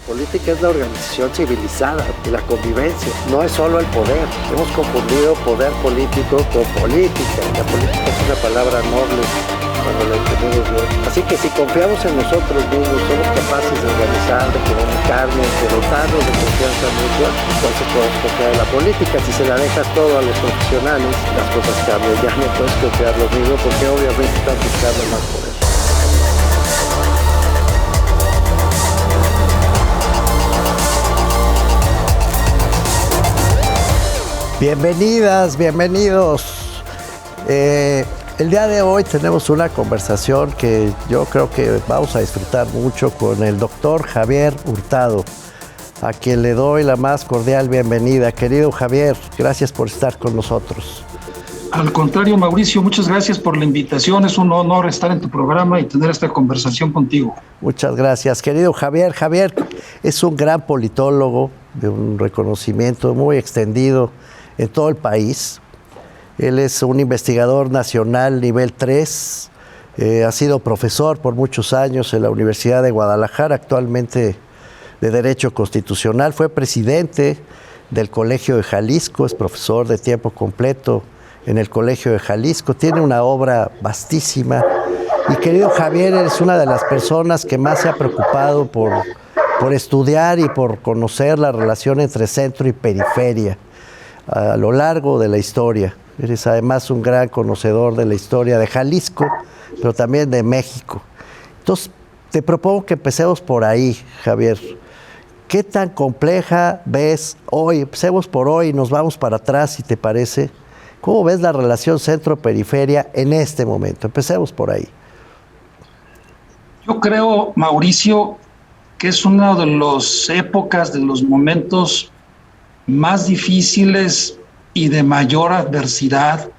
Política es la organización civilizada y la convivencia, no es solo el poder. Hemos confundido poder político con política. La política es una palabra noble cuando la entendemos bien. Así que si confiamos en nosotros mismos, somos capaces de organizar, de comunicarnos, de dotarnos de confianza mutua, entonces podemos confiar en la política. Si se la dejas todo a los profesionales, las cosas cambian. Ya no puedes confiar lo mismo porque obviamente están buscando más poder. Bienvenidas, bienvenidos. El día de hoy tenemos una conversación que yo creo que vamos a disfrutar mucho con el doctor Javier Hurtado, a quien le doy la más cordial bienvenida. Querido Javier, gracias por estar con nosotros. Al contrario, Mauricio, muchas gracias por la invitación. Es un honor estar en tu programa y tener esta conversación contigo. Muchas gracias, querido Javier. Javier es un gran politólogo de un reconocimiento muy extendido en todo el país. Él es un investigador nacional nivel 3, ha sido profesor por muchos años en la Universidad de Guadalajara, actualmente de Derecho Constitucional, fue presidente del Colegio de Jalisco, es profesor de tiempo completo en el Colegio de Jalisco, tiene una obra vastísima. Y querido Javier, eres una de las personas que más se ha preocupado por estudiar y por conocer la relación entre centro y periferia a lo largo de la historia. Eres además un gran conocedor de la historia de Jalisco, pero también de México. Entonces, te propongo que empecemos por ahí, Javier. ¿Qué tan compleja ves hoy? Empecemos por hoy y nos vamos para atrás, si te parece. ¿Cómo ves la relación centro-periferia en este momento? Empecemos por ahí. Yo creo, Mauricio, que es una de las épocas, de los momentos más difíciles y de mayor adversidad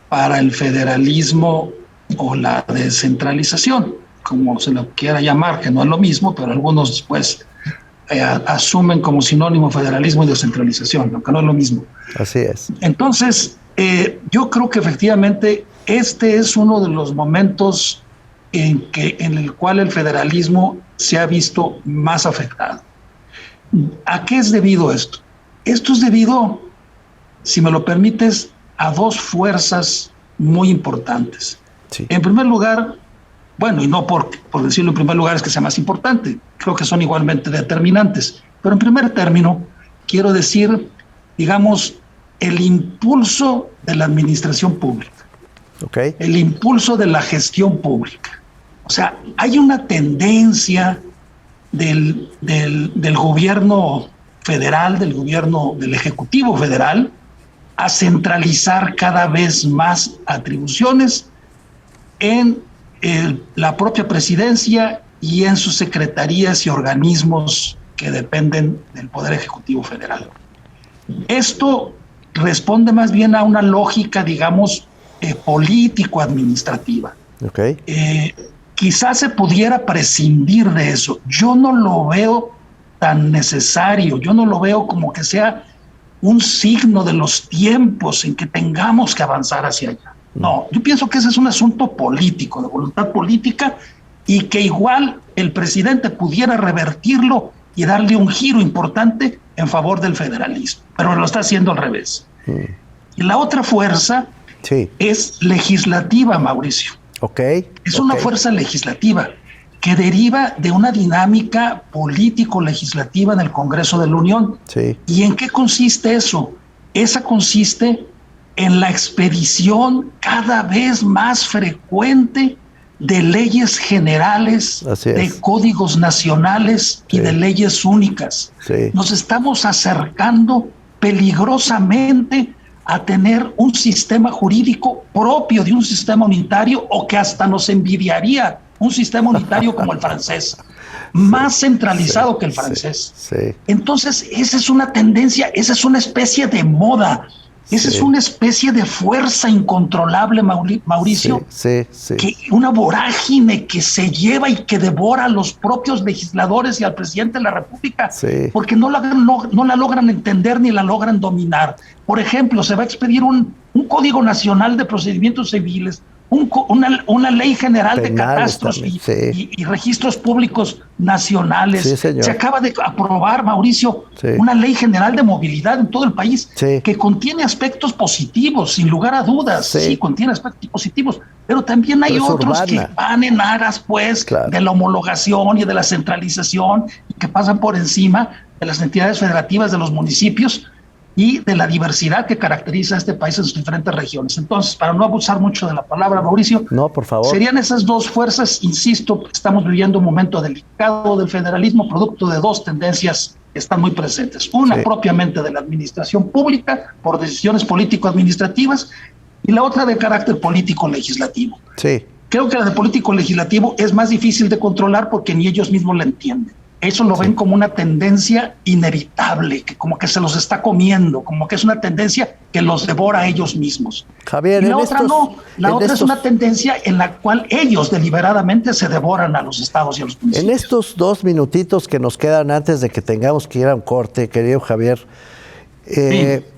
para el federalismo o la descentralización, como se lo quiera llamar, que no es lo mismo, pero algunos después asumen como sinónimo federalismo y descentralización, aunque no es lo mismo. Así es. Entonces, yo creo que efectivamente este es uno de los momentos en el cual el federalismo se ha visto más afectado. ¿A qué es debido esto? Esto es debido, si me lo permites, a dos fuerzas muy importantes. Sí. En primer lugar, bueno, y no por decirlo en primer lugar es que sea más importante, creo que son igualmente determinantes, pero en primer término quiero decir, digamos, el impulso de la administración pública, el impulso de la gestión pública. O sea, hay una tendencia del gobierno federal, del Ejecutivo Federal, a centralizar cada vez más atribuciones en la propia presidencia y en sus secretarías y organismos que dependen del Poder Ejecutivo Federal. Esto responde más bien a una lógica, digamos, político-administrativa. Quizás se pudiera prescindir de eso. Yo no lo veo tan necesario, yo no lo veo como que sea un signo de los tiempos en que tengamos que avanzar hacia allá. No, yo pienso que ese es un asunto político, de voluntad política, y que igual el presidente pudiera revertirlo y darle un giro importante en favor del federalismo, pero lo está haciendo al revés. Y la otra fuerza es legislativa, Mauricio. Es una fuerza legislativa que deriva de una dinámica político-legislativa en el Congreso de la Unión. ¿Y en qué consiste eso? Esa consiste en la expedición cada vez más frecuente de leyes generales, de códigos nacionales y de leyes únicas. Nos estamos acercando peligrosamente a tener un sistema jurídico propio de un sistema unitario, o que hasta nos envidiaría un sistema unitario como el francés, más centralizado que el francés. Entonces, esa es una tendencia, esa es una especie de moda, esa es una especie de fuerza incontrolable, Mauricio, que una vorágine que se lleva y que devora a los propios legisladores y al presidente de la República, porque no la logran entender ni la logran dominar. Por ejemplo, se va a expedir un Código Nacional de Procedimientos Civiles, una ley general de Penales catastros también, y registros públicos nacionales. Sí, señor. Se acaba de aprobar, Mauricio, Sí. una ley general de movilidad en todo el país Sí. que contiene aspectos positivos, sin lugar a dudas. Sí. Sí, contiene aspectos positivos, pero también hay Pero es otros urbana. que van en aras, pues, Claro. de la homologación y de la centralización y que pasan por encima de las entidades federativas de los municipios y de la diversidad que caracteriza a este país en sus diferentes regiones. Entonces, para no abusar mucho de la palabra, Mauricio, No, por favor. serían esas dos fuerzas, insisto, estamos viviendo un momento delicado del federalismo, producto de dos tendencias que están muy presentes. Una Sí. propiamente de la administración pública, por decisiones político-administrativas, y la otra de carácter político-legislativo. Sí. Creo que la de político-legislativo es más difícil de controlar porque ni ellos mismos la entienden. Eso lo ven como una tendencia inevitable, que como que se los está comiendo, como que es una tendencia que los devora a ellos mismos. Javier, Y la en otra estos- no, la en otra es estos- una tendencia en la cual ellos deliberadamente se devoran a los estados y a los En municipios. estos 2 minutitos que nos quedan antes de que tengamos que ir a un corte, querido Javier,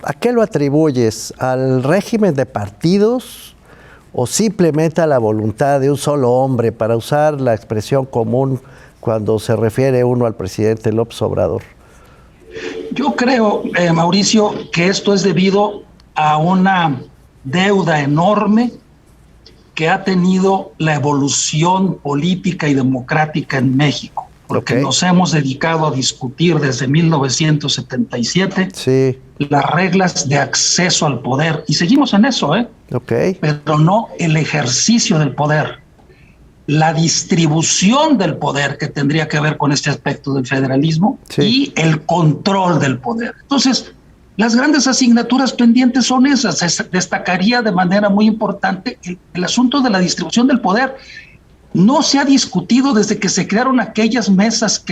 ¿a qué lo atribuyes? ¿Al régimen de partidos o simplemente a la voluntad de un solo hombre, para usar la expresión común cuando se refiere uno al presidente López Obrador? Yo creo, Mauricio, que esto es debido a una deuda enorme que ha tenido la evolución política y democrática en México, porque Ok. nos hemos dedicado a discutir desde 1977 Sí, las reglas de acceso al poder, y seguimos en eso, ok. pero no el ejercicio del poder. La distribución del poder, que tendría que ver con este aspecto del federalismo, Sí. y el control del poder. Entonces, las grandes asignaturas pendientes son esas. Destacaría de manera muy importante el asunto de la distribución del poder. No se ha discutido desde que se crearon aquellas mesas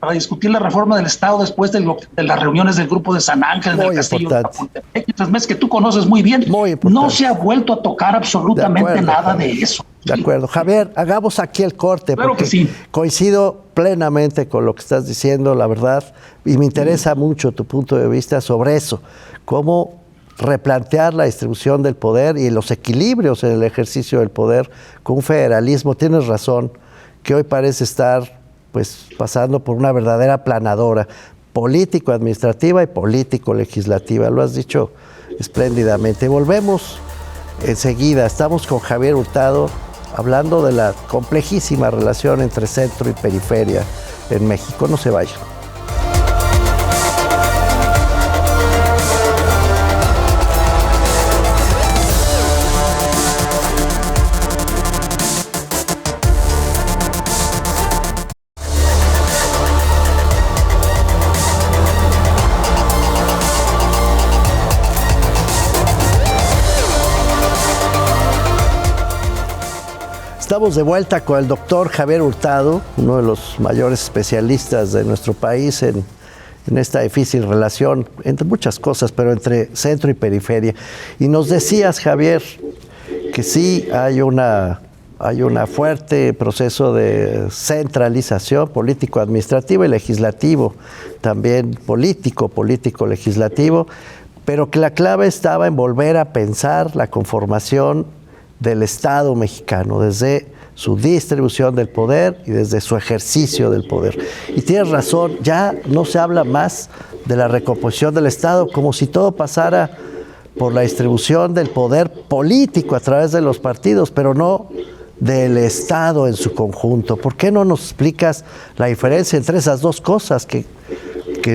para discutir la reforma del Estado después de las reuniones del Grupo de San Ángel, Muy del Castillo de importante. Chapultepec, esas mesas que tú conoces muy bien. Muy importante. No se ha vuelto a tocar absolutamente De acuerdo, nada Javier. de eso. De acuerdo. Javier, hagamos aquí el corte, Claro porque que sí. coincido plenamente con lo que estás diciendo, la verdad, y me interesa mucho tu punto de vista sobre eso, cómo replantear la distribución del poder y los equilibrios en el ejercicio del poder con un federalismo. Tienes razón, que hoy parece estar pues pasando por una verdadera planadora político-administrativa y político-legislativa. Lo has dicho espléndidamente. Volvemos enseguida. Estamos con Javier Hurtado hablando de la complejísima relación entre centro y periferia en México. No se vayan. Estamos de vuelta con el doctor Javier Hurtado, uno de los mayores especialistas de nuestro país en esta difícil relación, entre muchas cosas, pero entre centro y periferia. Y nos decías, Javier, que sí hay una fuerte proceso de centralización político-administrativo y legislativo, también político-legislativo, pero que la clave estaba en volver a pensar la conformación del Estado mexicano, desde su distribución del poder y desde su ejercicio del poder. Y tienes razón, ya no se habla más de la recomposición del Estado, como si todo pasara por la distribución del poder político a través de los partidos, pero no del Estado en su conjunto. ¿Por qué no nos explicas la diferencia entre esas dos cosas que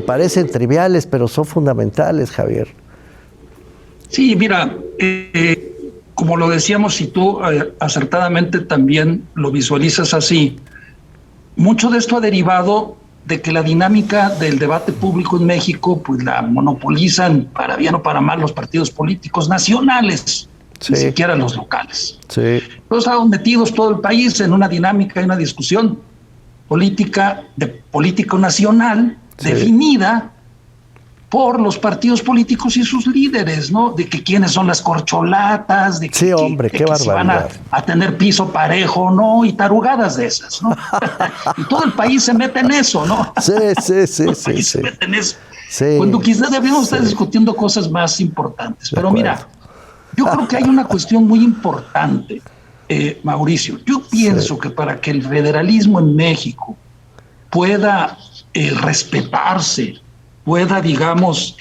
parecen triviales, pero son fundamentales, Javier? Sí, mira, como lo decíamos y tú acertadamente también lo visualizas así, mucho de esto ha derivado de que la dinámica del debate público en México pues la monopolizan, para bien o para mal, los partidos políticos nacionales, Sí. ni siquiera los locales. Sí. Todos estamos metidos todo el país en una dinámica y una discusión política nacional Sí. definida por los partidos políticos y sus líderes, ¿no? De que quiénes son las corcholatas, de que, Sí, hombre, qué si van barbaridad. a tener piso parejo, ¿no? Y tarugadas de esas, ¿no? Y todo el país se mete en eso, ¿no? Sí. Todo el país se mete en eso. Sí. Cuando quizás debemos estar discutiendo cosas más importantes. De Pero acuerdo. mira, yo creo que hay una cuestión muy importante Mauricio, yo pienso que para que el federalismo en México pueda respetarse, pueda, digamos,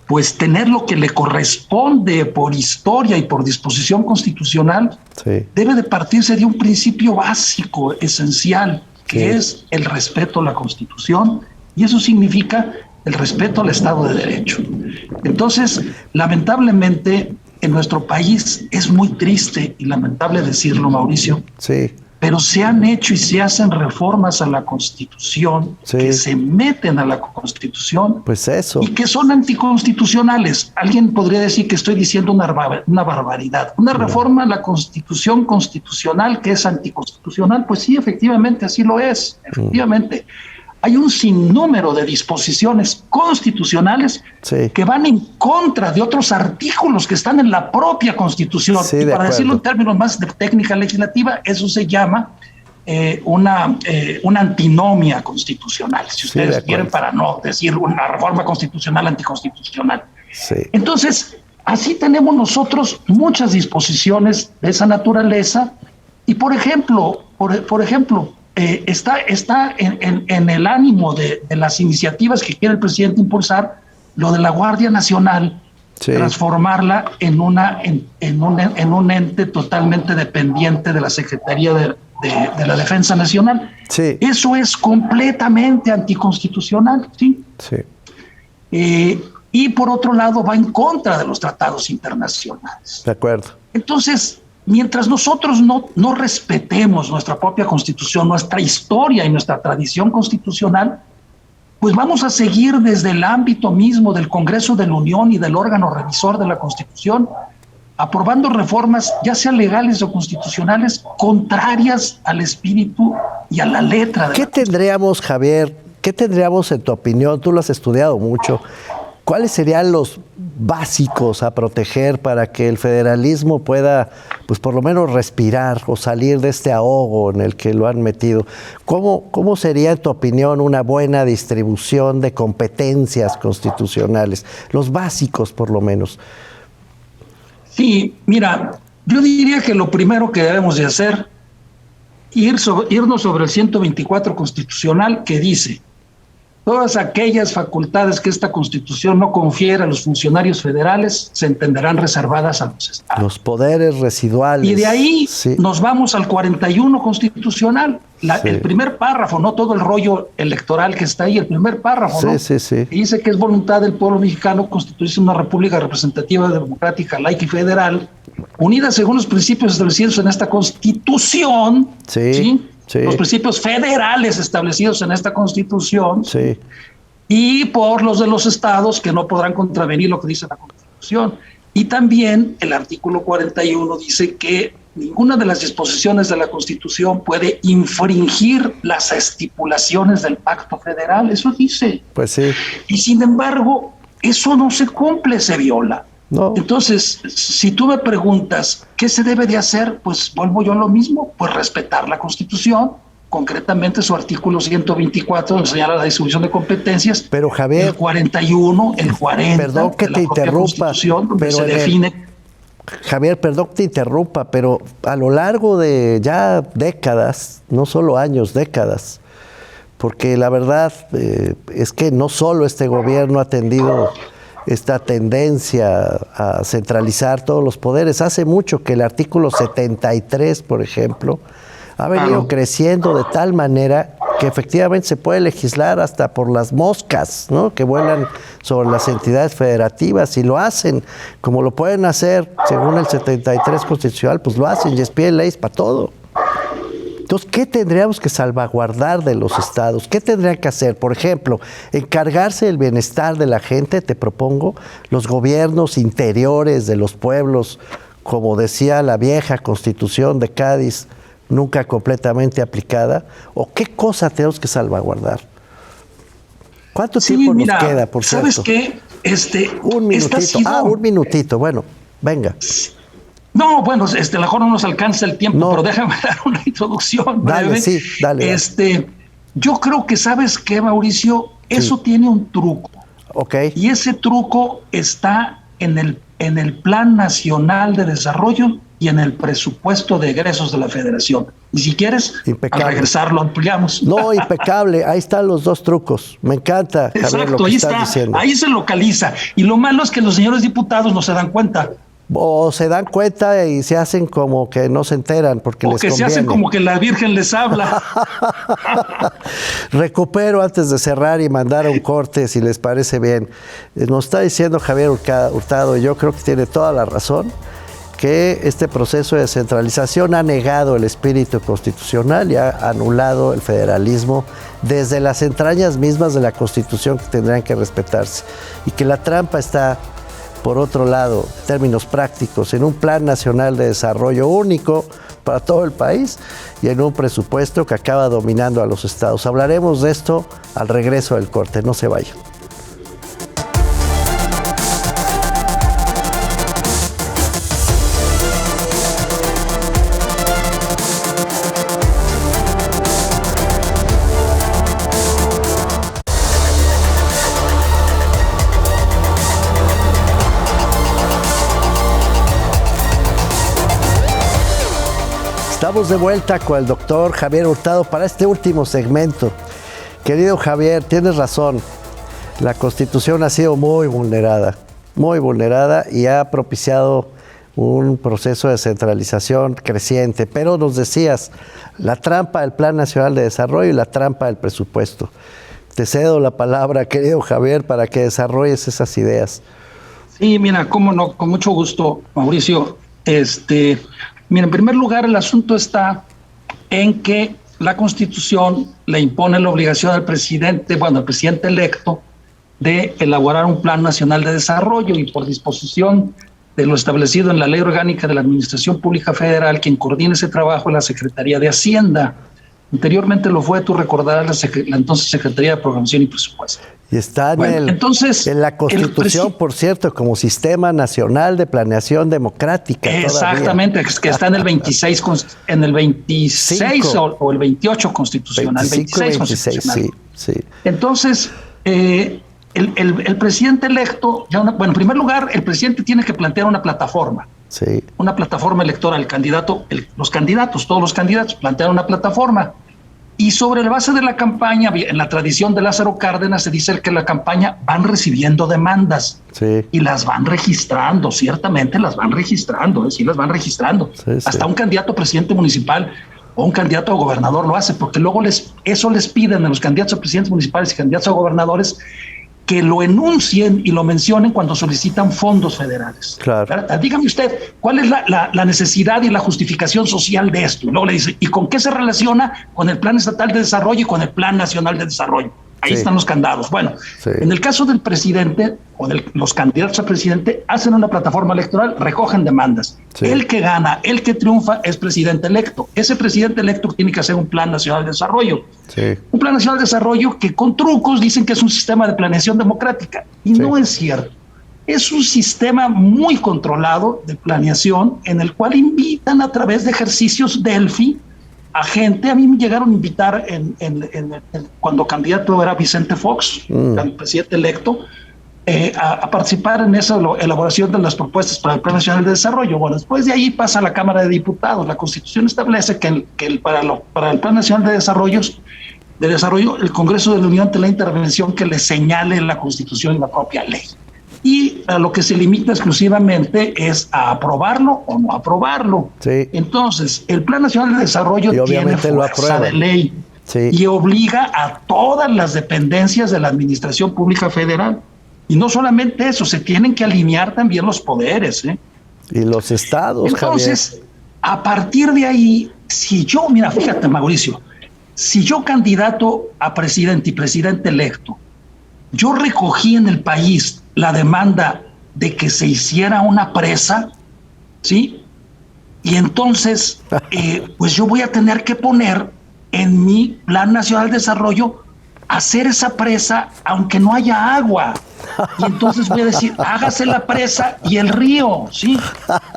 pues tener lo que le corresponde por historia y por disposición constitucional, debe de partirse de un principio básico, esencial, que es el respeto a la Constitución, y eso significa el respeto al Estado de Derecho. Entonces, lamentablemente, en nuestro país es muy triste y lamentable decirlo, Mauricio, pero se han hecho y se hacen reformas a la Constitución que se meten a la Constitución, pues eso, y que son anticonstitucionales. Alguien podría decir que estoy diciendo una barbaridad. Una reforma a la Constitución constitucional que es anticonstitucional, pues sí, efectivamente, así lo es, efectivamente. Hay un sinnúmero de disposiciones constitucionales que van en contra de otros artículos que están en la propia Constitución. Y para decirlo en términos más de técnica legislativa, eso se llama una antinomia constitucional, si ustedes quieren, para no decir una reforma constitucional anticonstitucional. Entonces, así tenemos nosotros muchas disposiciones de esa naturaleza. Y por ejemplo, está en el ánimo de las iniciativas que quiere el presidente impulsar, lo de la Guardia Nacional, transformarla en un ente totalmente dependiente de la Secretaría de la Defensa Nacional. Eso es completamente anticonstitucional, y por otro lado va en contra de los tratados internacionales. De acuerdo. Entonces, mientras nosotros no respetemos nuestra propia Constitución, nuestra historia y nuestra tradición constitucional, pues vamos a seguir desde el ámbito mismo del Congreso de la Unión y del órgano revisor de la Constitución, aprobando reformas, ya sean legales o constitucionales, contrarias al espíritu y a la letra. ¿Qué tendríamos, Javier? ¿Qué tendríamos, en tu opinión? Tú lo has estudiado mucho. ¿Cuáles serían los básicos a proteger para que el federalismo pueda, pues por lo menos respirar o salir de este ahogo en el que lo han metido? ¿Cómo sería, en tu opinión, una buena distribución de competencias constitucionales? Los básicos, por lo menos. Sí, mira, yo diría que lo primero que debemos de hacer es irnos sobre el 124 constitucional, que dice: todas aquellas facultades que esta Constitución no confiere a los funcionarios federales se entenderán reservadas a los estados. Los poderes residuales. Y de ahí nos vamos al 41 constitucional. El primer párrafo, no todo el rollo electoral que está ahí, el primer párrafo, ¿no? Que dice que es voluntad del pueblo mexicano constituirse una república representativa, democrática, laica y federal, unida según los principios establecidos en esta Constitución, los principios federales establecidos en esta Constitución, y por los de los estados, que no podrán contravenir lo que dice la Constitución. Y también el artículo 41 dice que ninguna de las disposiciones de la Constitución puede infringir las estipulaciones del Pacto Federal. Eso dice. Pues sí. Y sin embargo, eso no se cumple, se viola. No. Entonces, si tú me preguntas qué se debe de hacer, pues vuelvo yo a lo mismo, pues respetar la Constitución, concretamente su artículo 124, donde señala la distribución de competencias. Pero Javier, el 41, el 40, perdón que te interrumpa, pero se define. Javier, perdón que te interrumpa, pero a lo largo de ya décadas, no solo años, décadas, porque la verdad es que no solo este gobierno ha atendido esta tendencia a centralizar todos los poderes. Hace mucho que el artículo 73, por ejemplo, ha venido creciendo de tal manera que efectivamente se puede legislar hasta por las moscas, ¿no?, que vuelan sobre las entidades federativas, y lo hacen como lo pueden hacer según el 73 constitucional, pues lo hacen y expiden leyes para todo. Entonces, ¿qué tendríamos que salvaguardar de los estados? ¿Qué tendrían que hacer? Por ejemplo, encargarse del bienestar de la gente, te propongo, los gobiernos interiores de los pueblos, como decía la vieja Constitución de Cádiz, nunca completamente aplicada. ¿O qué cosa tenemos que salvaguardar? ¿Cuánto tiempo nos queda, por cierto? ¿Sabes qué? Un minutito. Un minutito. Bueno, venga. No, bueno, a lo mejor no nos alcanza el tiempo, pero déjame dar una introducción breve. Dale, sí, dale. Yo creo que, ¿sabes qué, Mauricio? Eso tiene un truco. Y ese truco está en el Plan Nacional de Desarrollo y y en el presupuesto de egresos de la Federación. Y si quieres, impecable. Al regresar lo ampliamos. No, impecable. Ahí están los dos trucos. Me encanta, Javier, Exacto, lo que ahí estás está, diciendo. ahí se localiza. Y lo malo es que los señores diputados no se dan cuenta. O se dan cuenta y se hacen como que no se enteran porque les conviene. Se hacen como que la Virgen les habla. Recupero antes de cerrar y mandar a un corte, si les parece bien. Nos está diciendo Javier Hurtado, y yo creo que tiene toda la razón, que este proceso de descentralización ha negado el espíritu constitucional y ha anulado el federalismo desde las entrañas mismas de la Constitución, que tendrían que respetarse. Y que la trampa está, por otro lado, en términos prácticos, en un plan nacional de desarrollo único para todo el país y en un presupuesto que acaba dominando a los estados. Hablaremos de esto al regreso del corte, no se vayan. Estamos de vuelta con el doctor Javier Hurtado para este último segmento. Querido Javier, tienes razón. La Constitución ha sido muy vulnerada y ha propiciado un proceso de centralización creciente. Pero nos decías, la trampa del Plan Nacional de Desarrollo y la trampa del presupuesto. Te cedo la palabra, querido Javier, para que desarrolles esas ideas. Sí, mira, cómo no, con mucho gusto, Mauricio. Mira, en primer lugar, el asunto está en que la Constitución le impone la obligación al presidente electo, de elaborar un plan nacional de desarrollo, y por disposición de lo establecido en la Ley Orgánica de la Administración Pública Federal, quien coordina ese trabajo es la Secretaría de Hacienda. Anteriormente lo fue, tú recordarás, la entonces Secretaría de Programación y Presupuesto. Y está en la Constitución, por cierto, como Sistema Nacional de Planeación Democrática. Exactamente, todavía. Que está en el 26, o el 28 constitucional. 26 constitucional. Sí. Entonces, el presidente electo, en primer lugar, el presidente tiene que plantear una plataforma. Sí. Una plataforma electoral. Todos los candidatos plantean una plataforma. Y sobre la base de la campaña, en la tradición de Lázaro Cárdenas, se dice que la campaña van recibiendo demandas. Sí. Y las van registrando, ciertamente las van registrando, sí las van registrando. Sí. Hasta un candidato a presidente municipal o un candidato a gobernador lo hace, porque luego eso les piden a los candidatos a presidentes municipales y candidatos a gobernadores que lo enuncien y lo mencionen cuando solicitan fondos federales. Claro. Dígame usted, ¿cuál es la necesidad y la justificación social de esto? Y luego le dice, ¿y con qué se relaciona con el Plan Estatal de Desarrollo y con el Plan Nacional de Desarrollo? Ahí están los candados. Bueno, en el caso del presidente o de los candidatos a presidente, hacen una plataforma electoral, recogen demandas. Sí. El que gana, el que triunfa es presidente electo. Ese presidente electo tiene que hacer un Plan Nacional de Desarrollo. Sí. Un Plan Nacional de Desarrollo que con trucos dicen que es un sistema de planeación democrática. Y no es cierto. Es un sistema muy controlado de planeación en el cual invitan a través de ejercicios Delphi a gente. A mí me llegaron a invitar cuando candidato era Vicente Fox, el presidente electo, a participar en esa elaboración de las propuestas para el Plan Nacional de Desarrollo. Bueno, después de ahí pasa a la Cámara de Diputados. La Constitución establece que para el Plan Nacional de Desarrollo, el Congreso de la Unión tiene la intervención que le señale la Constitución y la propia ley. Y a lo que se limita exclusivamente es a aprobarlo o no aprobarlo. Sí. Entonces, el Plan Nacional de Desarrollo tiene fuerza de ley y obliga a todas las dependencias de la Administración Pública Federal. Y no solamente eso, se tienen que alinear también los poderes. Y los estados, entonces, Javier. A partir de ahí, mira, fíjate, Mauricio, si yo candidato a presidente y presidente electo, yo recogí en el país la demanda de que se hiciera una presa, ¿sí? Y entonces, pues yo voy a tener que poner en mi Plan Nacional de Desarrollo hacer esa presa aunque no haya agua. Y entonces voy a decir, hágase la presa y el río, ¿sí?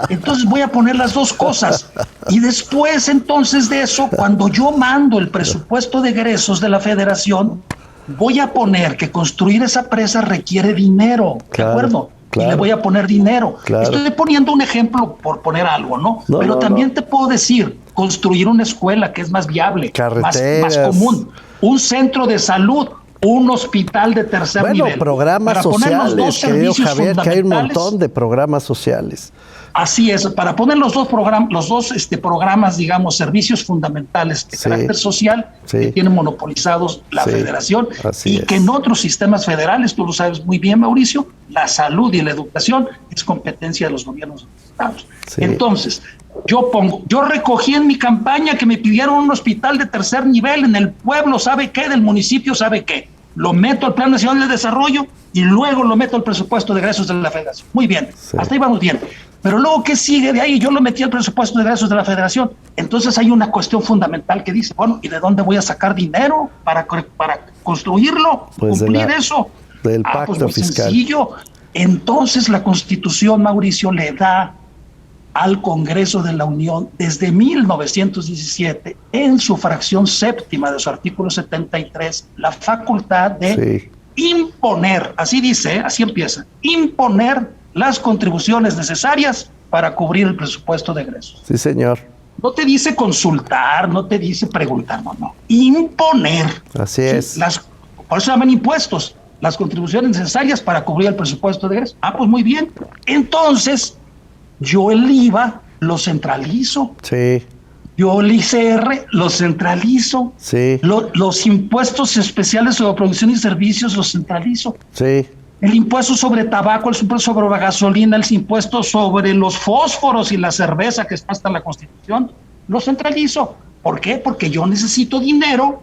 Entonces voy a poner las dos cosas. Y después, entonces de eso, cuando yo mando el presupuesto de egresos de la Federación, voy a poner que construir esa presa requiere dinero, ¿de acuerdo? y le voy a poner dinero. Claro. Estoy poniendo un ejemplo por poner algo, ¿no? Pero también te puedo decir, construir una escuela que es más viable, más común, un centro de salud, un hospital de tercer nivel. Bueno, programas sociales, querido Javier, que hay un montón de programas sociales. Así es, para poner los dos programas, digamos, servicios fundamentales de carácter social, que tienen monopolizados la federación, y que en otros sistemas federales, tú lo sabes muy bien, Mauricio, la salud y la educación es competencia de los gobiernos de los estados. Entonces, yo recogí en mi campaña que me pidieron un hospital de tercer nivel en el pueblo, ¿sabe qué? Del municipio, ¿sabe qué? Lo meto al Plan Nacional de Desarrollo y luego lo meto al presupuesto de egresos de la federación. Muy bien, hasta ahí vamos bien. Pero luego, ¿qué sigue de ahí? Yo lo metí al presupuesto de egresos de la federación. Entonces hay una cuestión fundamental que dice, bueno, ¿y de dónde voy a sacar dinero para construirlo, pues cumplir eso? Del pacto muy fiscal. Sencillo. Entonces la Constitución, Mauricio, le da al Congreso de la Unión desde 1917, en su fracción séptima de su artículo 73, la facultad de imponer, así dice, así empieza, imponer las contribuciones necesarias para cubrir el presupuesto de egresos. Sí, señor. No te dice consultar, no te dice preguntar, no. Imponer. Así es. Por eso se llaman impuestos, las contribuciones necesarias para cubrir el presupuesto de egresos. Pues muy bien. Entonces, yo el IVA lo centralizo. Sí. Yo el ICR lo centralizo. Sí. Los impuestos especiales sobre producción y servicios los centralizo. Sí. El impuesto sobre tabaco, el impuesto sobre la gasolina, el impuesto sobre los fósforos y la cerveza, que está hasta en la Constitución, lo centralizo. ¿Por qué? Porque yo necesito dinero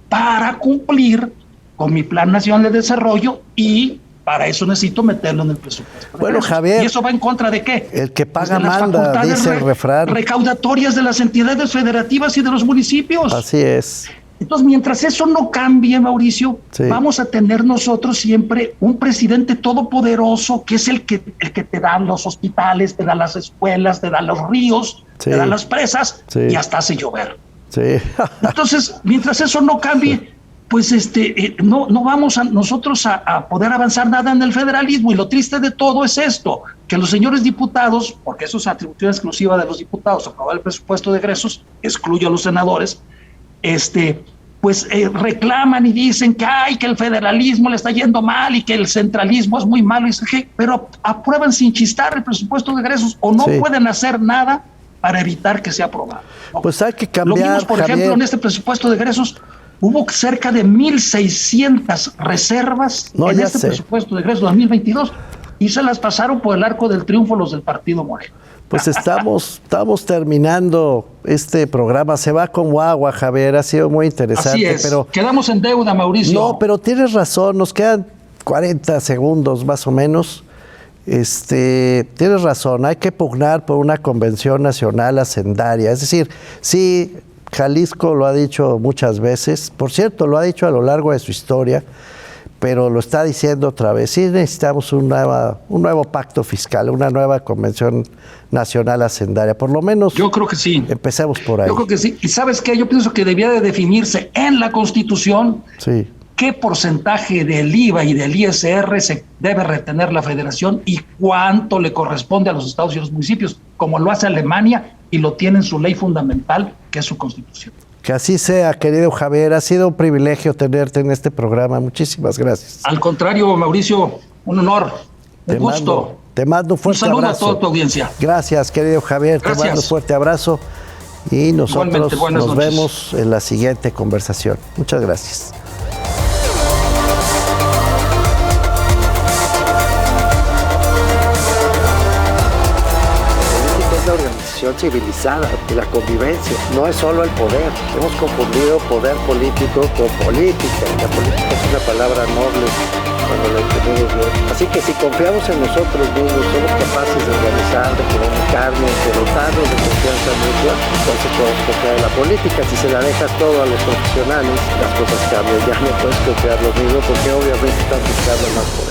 para cumplir con mi Plan Nacional de Desarrollo y para eso necesito meterlo en el presupuesto. Bueno, Javier. ¿Y eso va en contra de qué? El que paga manda, dice el refrán. Recaudatorias de las entidades federativas y de los municipios. Así es. Entonces, mientras eso no cambie, Mauricio, vamos a tener nosotros siempre un presidente todopoderoso que es el que te da los hospitales, te da las escuelas, te da los ríos, te da las presas y hasta hace llover. Entonces, mientras eso no cambie, pues no vamos nosotros a poder avanzar nada en el federalismo. Y lo triste de todo es esto, que los señores diputados, porque eso es atribución exclusiva de los diputados, aprobar el presupuesto de egresos, excluye a los senadores, reclaman y dicen que el federalismo le está yendo mal y que el centralismo es muy malo, pero aprueban sin chistar el presupuesto de egresos o no pueden hacer nada para evitar que sea aprobado. ¿No? Pues hay que cambiar, lo vimos, por ejemplo, en este presupuesto de egresos, hubo cerca de 1,600 reservas en este presupuesto de egresos 2022 y se las pasaron por el arco del triunfo los del Partido Moreno. Pues estamos terminando este programa. Se va como agua, Javier. Ha sido muy interesante. Así es. Pero quedamos en deuda, Mauricio. No, pero tienes razón. Nos quedan 40 segundos más o menos. Tienes razón. Hay que pugnar por una convención nacional hacendaria. Es decir, sí, Jalisco lo ha dicho muchas veces. Por cierto, lo ha dicho a lo largo de su historia. Pero lo está diciendo otra vez. Sí necesitamos un nuevo pacto fiscal, una nueva convención nacional hacendaria. Por lo menos yo creo que sí. Empecemos por ahí. Yo creo que sí. ¿Y sabes qué? Yo pienso que debía de definirse en la Constitución qué porcentaje del IVA y del ISR se debe retener la federación y cuánto le corresponde a los estados y los municipios, como lo hace Alemania y lo tiene en su ley fundamental, que es su Constitución. Que así sea, querido Javier. Ha sido un privilegio tenerte en este programa. Muchísimas gracias. Al contrario, Mauricio, un honor, un gusto. Te mando un fuerte abrazo. Un saludo a toda tu audiencia. Gracias, querido Javier. Gracias. Te mando un fuerte abrazo. Y nosotros nos vemos en la siguiente conversación. Muchas gracias. Civilizada de la convivencia, no es solo el poder. Hemos confundido poder político con política. La política es una palabra noble cuando la entendemos bien. Así que si confiamos en nosotros mismos, somos capaces de organizar, de comunicarnos, de dotarnos de confianza mutua, entonces podemos confiar en la política. Si se la dejas todo a los profesionales, las cosas cambian. Ya no puedes confiar lo mismo porque obviamente están buscando más poder.